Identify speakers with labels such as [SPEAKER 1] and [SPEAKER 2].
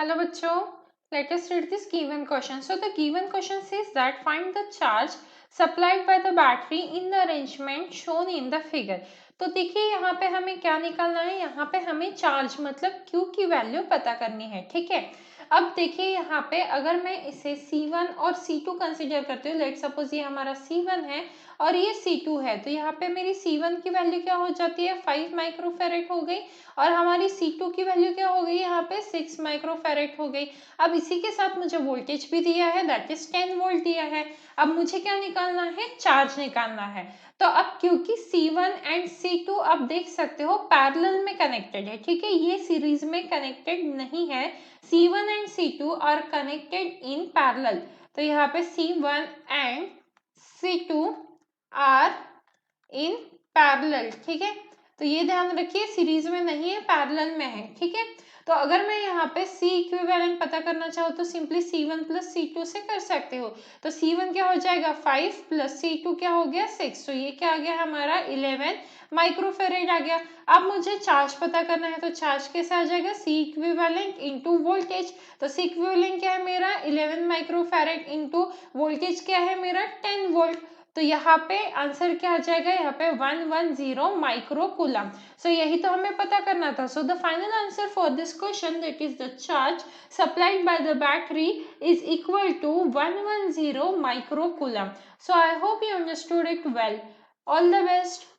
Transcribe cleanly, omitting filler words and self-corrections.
[SPEAKER 1] Hello बच्चों, let us read this given question. So the given question says that find the charge supplied by the battery in the arrangement shown in the figure. तो देखिए यहाँ पे हमें क्या निकालना है, यहाँ पे हमें चार्ज मतलब Q की वैल्यू पता करनी है, ठीक है। अब देखिए यहाँ पे अगर मैं इसे C1 और C2 कंसिडर करती हूँ, लेट सपोज ये हमारा C1 है और ये C2 है, तो यहाँ पे मेरी C1 की वैल्यू क्या हो जाती है, 5 माइक्रोफेरेड हो गई और हमारी C2 की वैल्यू क्या हो गई, यहाँ पे 6 माइक्रोफेरेड हो गई। अब इसी के साथ मुझे वोल्टेज भी दिया है, दैट इज 10 वोल्ट दिया है। अब मुझे क्या निकालना है, चार्ज निकालना है। तो अब क्योंकि C1 एंड C2 आप देख सकते हो पैरेलल में कनेक्टेड है, ठीक है, ये सीरीज में कनेक्टेड नहीं है। C1 and C2 are connected in parallel, तो यहाँ पे C1 and C2 are in parallel, ठीक है। तो ये ध्यान रखिए, सीरीज में नहीं है, पैरेलल में है, ठीक है। तो अगर मैं यहाँ पे C इक्विवेलेंट पता करना चाहूँ तो सिंपली C1 प्लस C2 से कर सकते हो। तो C1 क्या हो जाएगा 5 प्लस C2 क्या हो गया 6, तो ये क्या आ गया हमारा 11 माइक्रोफेरेड आ गया। अब मुझे चार्ज पता करना है, तो चार्ज कैसे आ जाएगा, C इक्विवेलेंट इंटू वोल्टेज। तो C इक्विवेलेंट क्या है मेरा 11 माइक्रोफेरेड इंटू वोल्टेज क्या है मेरा 10 वोल्ट। तो यहाँ पे आंसर क्या आ जाएगा, यहाँ पे 110 माइक्रो कूलम। सो यही तो हमें पता करना था। So the final answer for this question, that is the charge supplied by the battery is equal to 110 micro coulomb. So I hope you understood it well. All the best.